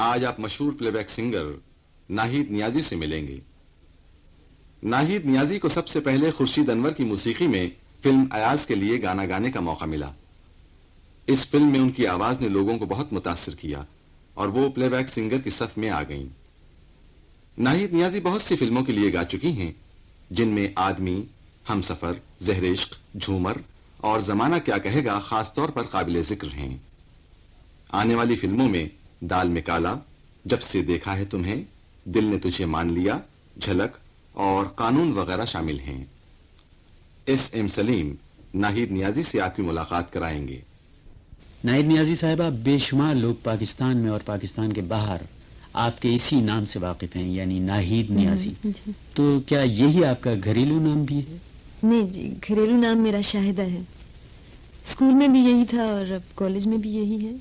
آج آپ مشہور پلے بیک سنگر ناہید نیازی سے ملیں گے. ناہید نیازی کو سب سے پہلے خورشید انور کی موسیقی میں فلم ایاز کے لیے گانا گانے کا موقع ملا. اس فلم میں ان کی آواز نے لوگوں کو بہت متاثر کیا اور وہ پلے بیک سنگر کی صف میں آ گئیں. ناہید نیازی بہت سی فلموں کے لیے گا چکی ہیں، جن میں آدمی، ہم سفر، زہر عشق، جھومر اور زمانہ کیا کہے گا خاص طور پر قابل ذکر ہیں. آنے والی فلموں میں دال میں کالا، جب سے دیکھا ہے تمہیں، دل نے تجھے مان لیا، جھلک اور قانون وغیرہ شامل ہیں. ایس ایم سلیم ناہید نیازی سے آپ کی ملاقات کرائیں گے. ناہید نیازی صاحبہ، بے شمار لوگ پاکستان میں اور پاکستان کے باہر آپ کے اسی نام سے واقف ہیں، یعنی ناہید نیازی. جی. تو کیا یہی آپ کا گھریلو نام بھی ہے؟ نہیں جی، گھریلو نام میرا شاہدہ ہے. اسکول میں بھی یہی تھا اور اب کالج میں بھی یہی ہے.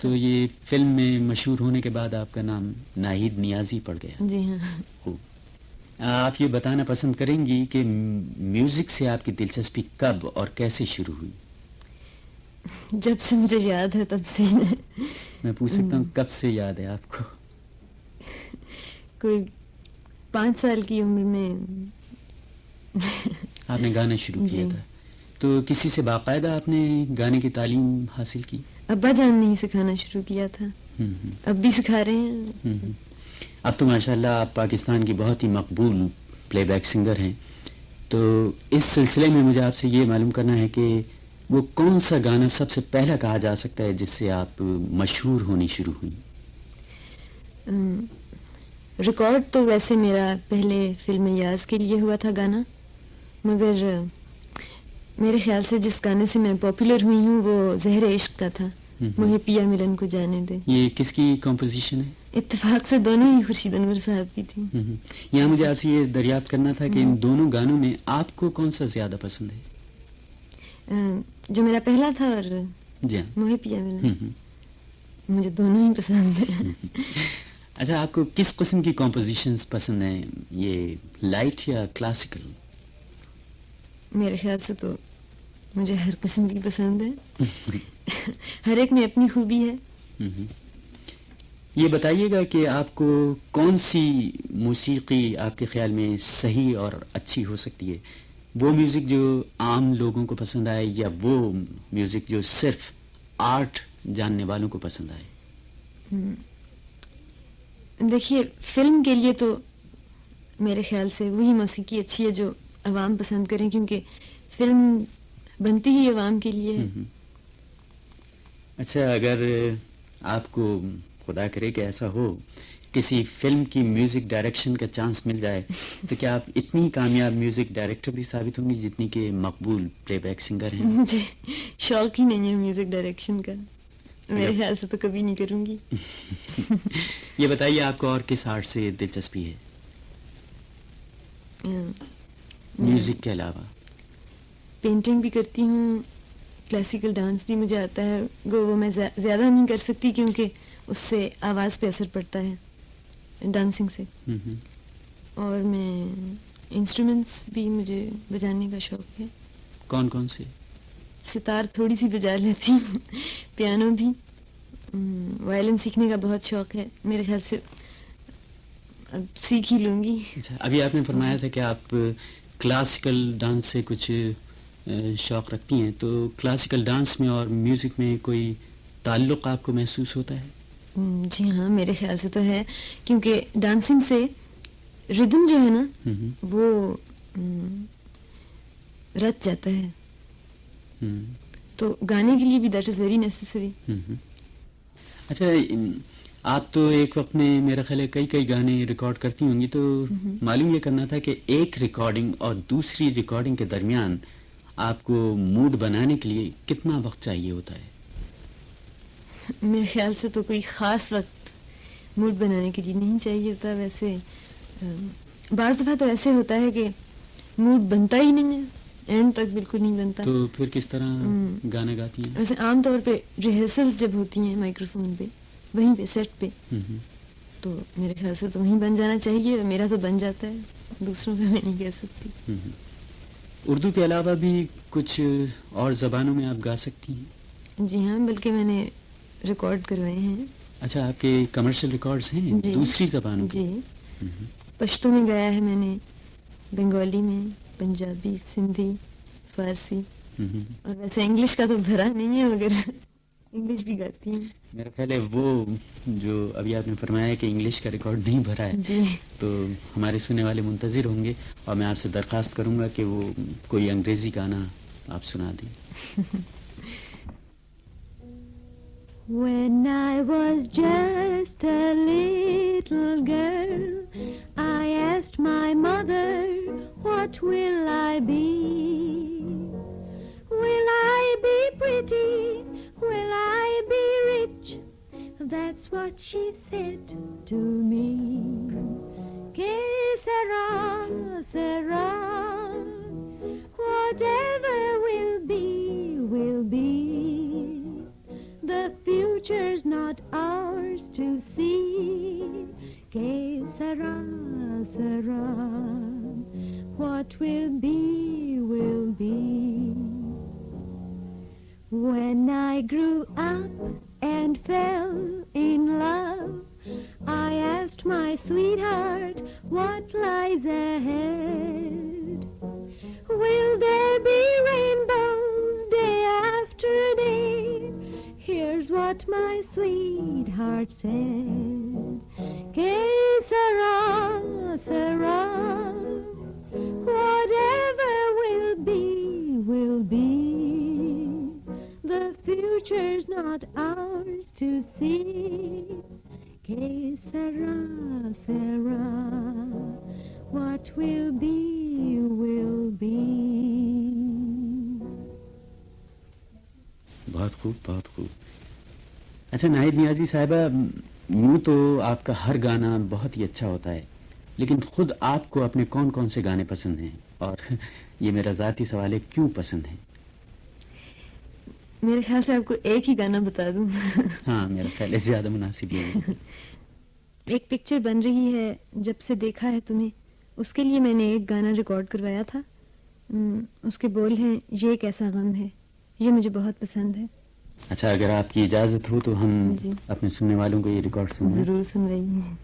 تو یہ فلم میں مشہور ہونے کے بعد آپ کا نام ناہید نیازی پڑ گیا. جی ہاں. خوب. آپ یہ بتانا پسند کریں گی کہ میوزک سے آپ کی دلچسپی کب اور کیسے شروع ہوئی؟ جب سے مجھے یاد ہے تب سے. میں پوچھ سکتا ہوں کب سے یاد ہے آپ کو؟ کوئی 5 سال کی عمر میں آپ نے گانا شروع کیا تھا. تو کسی سے باقاعدہ آپ نے گانے کی تعلیم حاصل کی؟ ابا جان نے ہی سکھانا شروع کیا تھا. اب بھی سکھا رہے ہیں. اب تو ماشاءاللہ آپ پاکستان کی بہت ہی مقبول پلے بیک سنگر ہیں. تو اس سلسلے میں مجھے آپ سے یہ معلوم کرنا ہے کہ وہ کون سا گانا سب سے پہلا کہا جا سکتا ہے جس سے آپ مشہور ہونی شروع ہوئی؟ ریکارڈ تو ویسے میرا پہلے فلم ایاز کے لیے ہوا تھا گانا، مگر میرے خیال سے جس گانے سے میں پاپولر ہوئی ہوں وہ زہر عشق کا تھا، مجھے پیا ملن کو جانے دے. یہ کس کی کمپوزیشن ہے؟ اتفاق سے دونوں ہی خورشید انور صاحب کی تھی. یہاں مجھے آپ سے یہ دریافت کرنا تھا کہ ان دونوں گانوں میں آپ کو کون سا زیادہ پسند ہے؟ جو میرا پہلا تھا اور جی ہاں، مجھے پیا ملن، مجھے دونوں ہی پسند ہیں. اچھا، آپ کو کس قسم کی کمپوزیشنز پسند ہیں، یہ لائٹ یا کلاسیکل؟ میرے خیال سے تو مجھے ہر قسم کی پسند ہے. ہر ایک میں اپنی خوبی ہے. یہ بتائیے گا کہ آپ کو کون سی موسیقی آپ کے خیال میں صحیح اور اچھی ہو سکتی ہے؟ وہ میوزک جو عام لوگوں کو پسند آئے یا وہ میوزک جو صرف آرٹ جاننے والوں کو پسند آئے؟ دیکھیے، فلم کے لیے تو میرے خیال سے وہی موسیقی اچھی ہے جو عوام پسند کریں، کیونکہ فلم بنتی ہی عوام کے لیے ہے. اچھا، اگر آپ کو خدا کرے کہ ایسا ہو کسی فلم کی میوزک ڈائریکشن کا چانس مل جائے تو کیا آپ اتنی کامیاب میوزک ڈائریکٹر بھی ثابت ہوں گی جتنی کہ مقبول پلے بیک سنگر ہیں؟ مجھے شوق ہی نہیں ہے میوزک ڈائریکشن کا، میرے خیال سے تو کبھی نہیں کروں گی. یہ بتائیے آپ کو اور کس آرٹ سے دلچسپی ہے میوزک کے علاوہ؟ پینٹنگ بھی کرتی ہوں، کلاسیکل ڈانس بھی مجھے آتا ہے. وہ میں زیادہ نہیں کر سکتی کیونکہ اس سے آواز پہ اثر پڑتا ہے ڈانسنگ سے. اور میں انسٹرومنٹس بھی مجھے بجانے کا شوق ہے. کون کون سے؟ ستار تھوڑی سی بجا لیتی ہوں، پیانو بھی. وائلن سیکھنے کا بہت شوق ہے، میرے خیال سے اب سیکھ ہی لوں گی. اچھا، ابھی آپ نے فرمایا تھا کہ آپ کلاسیکل ڈانس سے کچھ شوق رکھتی ہیں، تو کلاسیکل ڈانس میں اور میوزک میں کوئی تعلق آپ کو محسوس ہوتا ہے؟ جی ہاں، میرے خیال سے تو ہے، کیونکہ ڈانسنگ سے ردم جو ہے نا وہ رچ جاتا ہے. تو گانے کے لیے بھی دیٹ از ویری نیسیسری. اچھا، آپ تو ایک وقت میں میرا خیال ہے کئی گانے ریکارڈ کرتی ہوں گی، تو معلوم یہ کرنا تھا کہ ایک ریکارڈنگ اور دوسری ریکارڈنگ کے درمیان آپ کو موڈ بنانے کے لیے کتنا وقت چاہیے ہوتا ہے؟ میرے خیال سے تو کوئی خاص وقت موڈ بنانے کے لیے نہیں چاہیے ہوتا. ویسے بعض دفعہ تو ایسے ہوتا ہے کہ موڈ بنتا ہی نہیں ہے، اینڈ تک بالکل نہیں بنتا. تو پھر کس طرح گانا گاتی ہیں؟ ویسے عام طور پہ ریہرسلز جب ہوتی ہیں مائکرو فون پہ، وہیں پہ سیٹ پہ، تو میرے خیال سے تو وہیں بن جانا چاہیے. میرا تو بن جاتا ہے، دوسروں کا میں نہیں کہہ سکتی. اردو کے علاوہ بھی کچھ اور زبانوں میں آپ گا سکتی ہیں؟ جی ہاں، بلکہ میں نے ریکارڈ کروائے ہیں. اچھا آپ کے کمرشل ریکارڈز ہیں جی دوسری زبانوں جی ہم۔ پشتو میں گایا ہے میں نے، بنگالی میں، پنجابی، سندھی، فارسی، اور ویسے انگلش کا تو بھرا نہیں ہے مگر انگلش بھی گاتی ہوں. میرا خیال ہے وہ جو ابھی آپ نے فرمایا کہ انگلش کا ریکارڈ نہیں بھرا ہے جی تو ہمارے سننے والے منتظر ہوں گے اور میں آپ سے درخواست کروں گا کہ وہ کوئی انگریزی گانا آپ سنا دیں. When I was just a little girl, I asked my mother, what will I be? Will I be pretty? Will I be rich? That's what she said to me. Que sera, sera, whatever will be, will be. The future's not ours to see. Que sera, sera, what will be, will be. When I grew up and fell in love, I asked my sweetheart, what lies ahead? Will there be rainbows day after day? Here's what my sweetheart said. Que sera, sera, whatever will be, will be. The future's not ours to see. Que sera, sera, what will be, will be. بہت خوب بہت خوب. اچھا ناہید نیازی صاحبہ، یوں تو آپ کا ہر گانا بہت ہی اچھا ہوتا ہے لیکن خود آپ کو اپنے کون کون سے گانے پسند ہیں اور یہ میرا ذاتی سوال ہے کیوں پسند ہیں؟ میرے خیال سے آپ کو ایک ہی گانا بتا دوں. ہاں میرا خیال ہے زیادہ مناسب یہ ہے. ایک پکچر بن رہی ہے جب سے دیکھا ہے تمہیں، اس کے لیے میں نے ایک گانا ریکارڈ کروایا تھا. اس کے بول ہیں یہ کیسا غم ہے، یہ مجھے بہت پسند ہے. اچھا اگر آپ کی اجازت ہو تو ہم جی اپنے سننے والوں کو یہ ریکارڈ سنیں. ضرور سن رہی ہوں.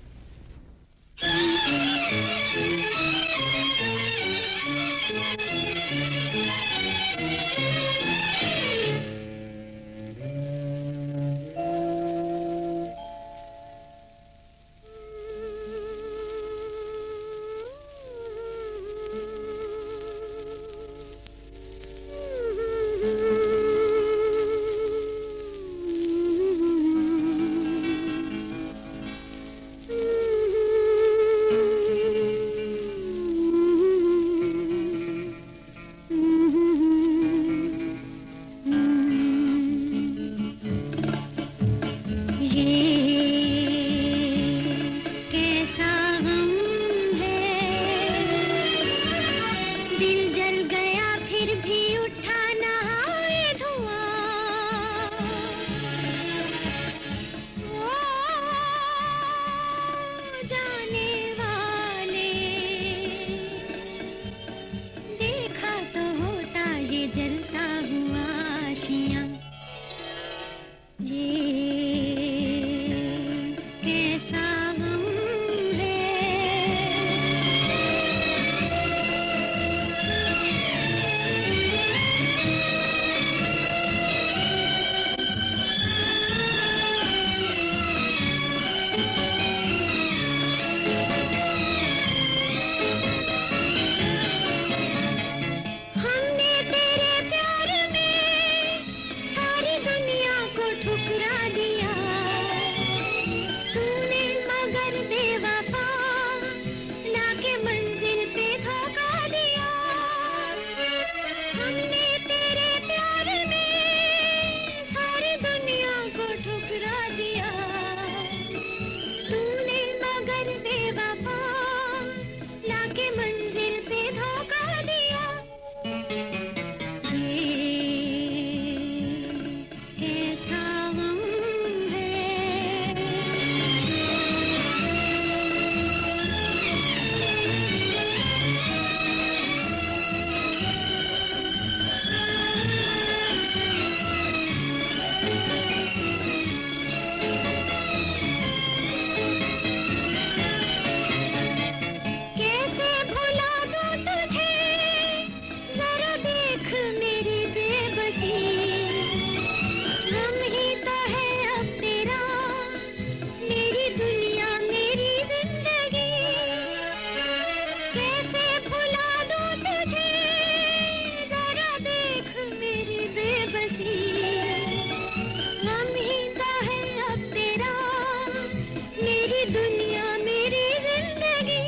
دنیا میری زندگی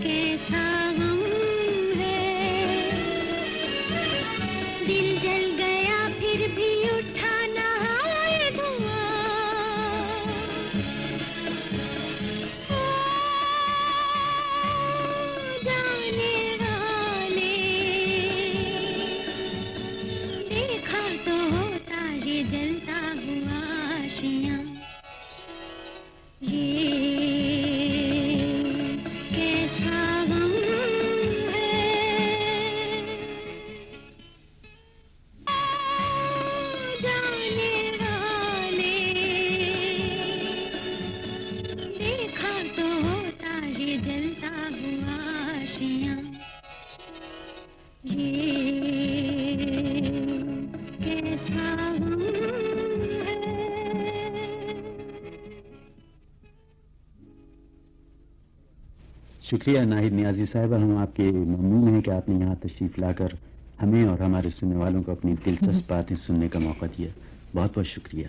کیسا غم ہے دل جل گیا پھر بھی اٹھا نہ ہے دھواں جانے والے دیکھا تو ہوتا یہ جلتا ہوا آشیاں یہ کیسا غم ہے جانے والے دیکھا تو ہوتا یہ جلتا ہوا آشیاں یہ کیسا غم ہے شکریہ ناہید نیازی صاحبہ، ہم آپ کے ممنون ہیں کہ آپ نے یہاں تشریف لا کر ہمیں اور ہمارے سننے والوں کو اپنی دلچسپ باتیں سننے کا موقع دیا. بہت بہت شکریہ.